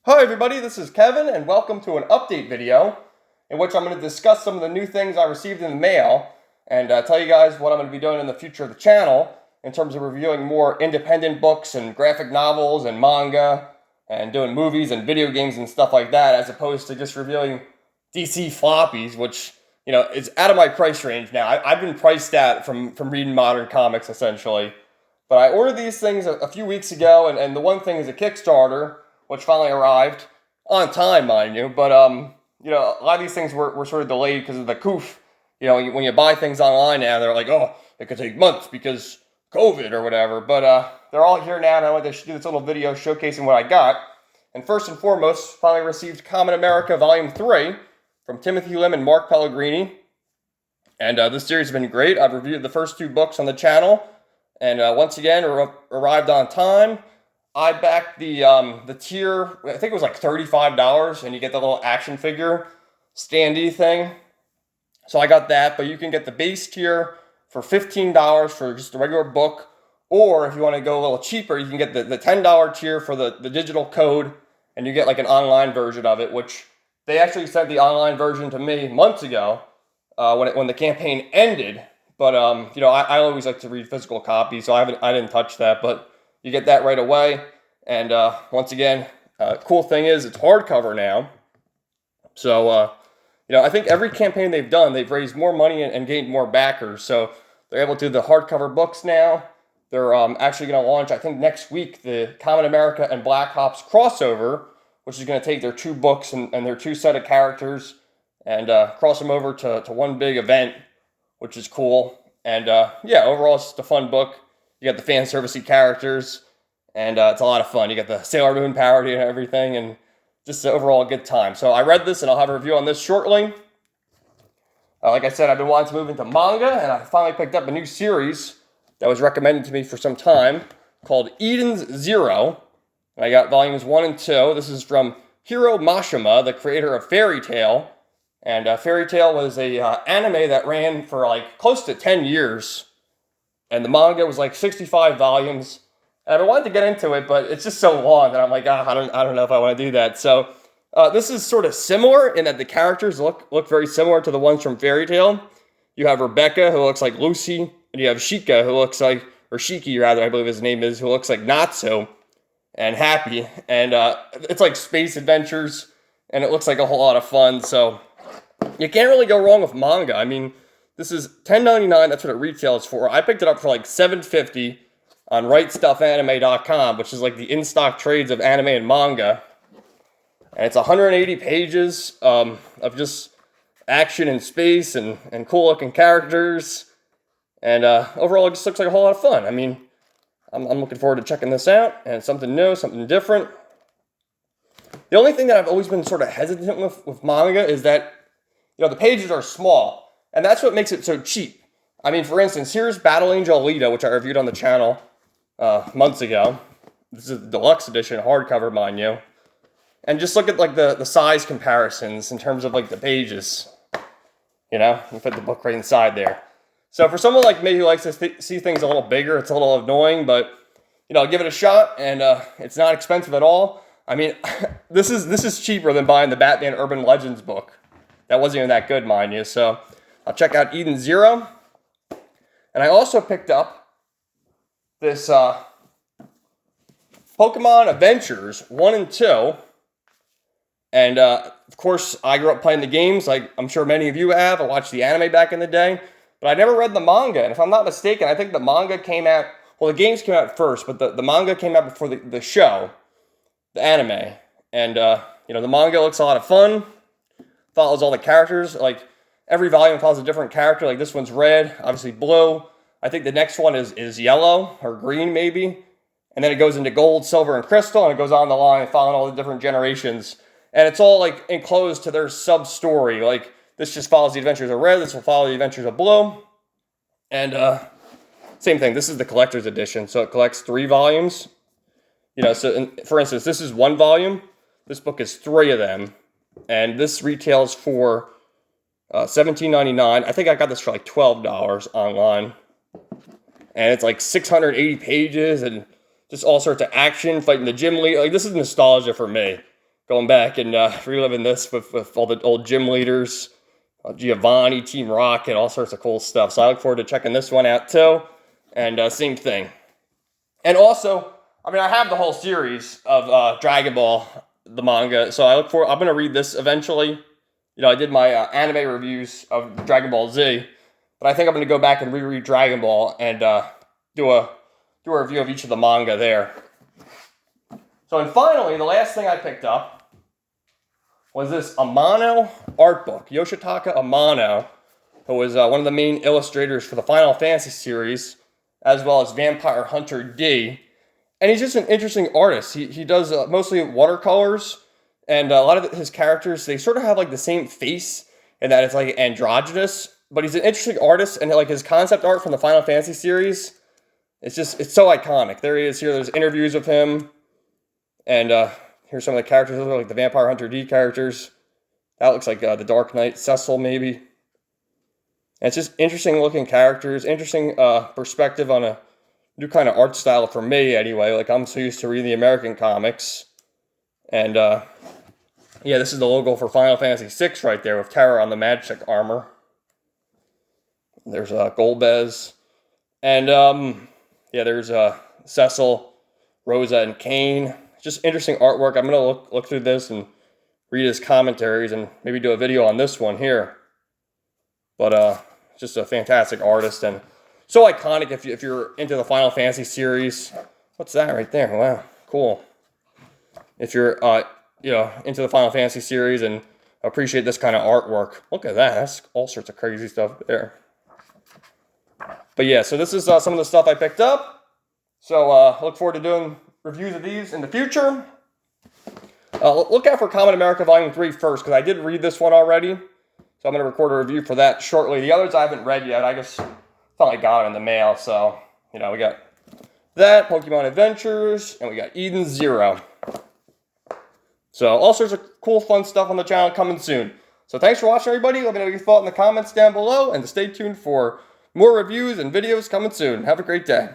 Hi everybody, this is Kevin and welcome to an update video in which I'm going to discuss some of the new things I received in the mail and tell you guys what I'm going to be doing in the future of the channel in terms of reviewing more independent books and graphic novels and manga and doing movies and video games and stuff like that, as opposed to just reviewing DC floppies, which, you know, is out of my price range now. I've been priced out from reading modern comics essentially. But I ordered these things a few weeks ago, and the one thing is a Kickstarter, which finally arrived on time, mind you. But, you know, a lot of these things were sort of delayed because of the coof. You know, when you buy things online now, they're like, oh, it could take months because COVID or whatever. But they're all here now, and I wanted to do this little video showcasing what I got. And first and foremost, finally received Common America Volume 3 from Timothy Lim and Mark Pellegrini. And this series has been great. I've reviewed the first two books on the channel. And once again, arrived on time. I backed the tier, I think it was like $35, and you get the little action figure standee thing. So I got that, but you can get the base tier for $15 for just a regular book. Or if you want to go a little cheaper, you can get the $10 tier for the digital code, and you get like an online version of it, which they actually sent the online version to me months ago when the campaign ended. But, you know, I always like to read physical copies, so I didn't touch that, but you get that right away. And once again, cool thing is it's hardcover now. So, you know, I think every campaign they've done, they've raised more money and gained more backers. So they're able to do the hardcover books now. They're actually going to launch, I think, next week, the Common America and Black Ops crossover, which is going to take their two books and their two set of characters and cross them over to one big event, which is cool. And yeah, overall, it's just a fun book. You got the fan servicey characters, and it's a lot of fun. You got the Sailor Moon parody and everything, and just overall a good time. So I read this, and I'll have a review on this shortly. Like I said, I've been wanting to move into manga, and I finally picked up a new series that was recommended to me for some time called Eden's Zero. And I got volumes 1 and 2. This is from Hiro Mashima, the creator of Fairy Tail. And Fairy Tail was a anime that ran for like close to 10 years. And the manga was like 65 volumes. And I wanted to get into it, but it's just so long that I'm like, I don't know if I want to do that. So this is sort of similar in that the characters look very similar to the ones from Fairy Tail. You have Rebecca, who looks like Lucy, and you have Shika, who looks like, or Shiki rather, I believe his name is, who looks like Natsu and Happy. And it's like space adventures, and it looks like a whole lot of fun. So you can't really go wrong with manga. I mean, this is $10.99. That's what it retails for. I picked it up for like $7.50 on WriteStuffAnime.com, which is like the in-stock trades of anime and manga. And it's 180 pages of just action in space and cool-looking characters. And overall, it just looks like a whole lot of fun. I mean, I'm looking forward to checking this out. And it's something new, something different. The only thing that I've always been sort of hesitant with manga is that, you know, the pages are small, and that's what makes it so cheap. I mean, for instance, here's Battle Angel Alita, which I reviewed on the channel months ago. This is the deluxe edition, hardcover, mind you. And just look at, like, the size comparisons in terms of, like, the pages. You know, you put the book right inside there. So for someone like me who likes to see things a little bigger, it's a little annoying, but, you know, give it a shot, and it's not expensive at all. I mean, this is cheaper than buying the Batman Urban Legends book. That wasn't even that good, mind you. So I'll check out Eden Zero. And I also picked up this Pokemon Adventures 1 and 2. And, of course, I grew up playing the games like I'm sure many of you have. I watched the anime back in the day. But I never read the manga. And if I'm not mistaken, I think the manga came out... Well, the games came out first, but the manga came out before the show, the anime. And, you know, the manga looks a lot of fun. Follows all the characters. Like, every volume follows a different character. Like, this one's red, obviously blue. I think the next one is yellow or green, maybe. And then it goes into gold, silver, and crystal, and it goes on the line, following all the different generations. And it's all, like, enclosed to their sub-story. Like, this just follows the adventures of red. This will follow the adventures of blue. And, same thing. This is the collector's edition. So it collects 3 volumes. You know, so, for instance, this is 1 volume. This book is 3 of them. And this retails for $17.99. I think I got this for like $12 online. And it's like 680 pages and just all sorts of action, fighting the gym leader. Like, this is nostalgia for me. going back and reliving this with all the old gym leaders, Giovanni, Team Rocket, all sorts of cool stuff. So I look forward to checking this one out too. And same thing. And also, I mean, I have the whole series of Dragon Ball, the manga. So I'm going to read this eventually. You know, I did my anime reviews of Dragon Ball Z, but I think I'm going to go back and reread Dragon Ball and do a review of each of the manga there. So, and finally, the last thing I picked up was this Amano art book. Yoshitaka Amano, who was one of the main illustrators for the Final Fantasy series, as well as Vampire Hunter D. And he's just an interesting artist. He does mostly watercolors, and a lot of his characters, they sort of have like the same face, in that it's like androgynous, but he's an interesting artist, and like his concept art from the Final Fantasy series, it's so iconic. There he is here. There's interviews with him, and here's some of the characters. Those are like the Vampire Hunter D characters. That looks like the Dark Knight Cecil, maybe. And it's just interesting looking characters, interesting perspective on a new kind of art style for me, anyway. Like, I'm so used to reading the American comics. And, yeah, this is the logo for Final Fantasy VI right there with Terra on the Magic armor. There's Golbez. And, yeah, there's Cecil, Rosa, and Kane. Just interesting artwork. I'm going to look through this and read his commentaries and maybe do a video on this one here. But, just a fantastic artist and so iconic if you're into the Final Fantasy series. What's that right there? Wow, cool. If you're, you know, into the Final Fantasy series and appreciate this kind of artwork. Look at that. That's all sorts of crazy stuff there. But yeah, so this is some of the stuff I picked up. So look forward to doing reviews of these in the future. Look out for Common America Volume 3 first, because I did read this one already. So I'm going to record a review for that shortly. The others I haven't read yet. I just thought I got it in the mail. So, you know, we got that, Pokemon Adventures, and we got Eden Zero. So all sorts of cool, fun stuff on the channel coming soon. So thanks for watching, everybody. Let me know what you thought in the comments down below. And stay tuned for more reviews and videos coming soon. Have a great day.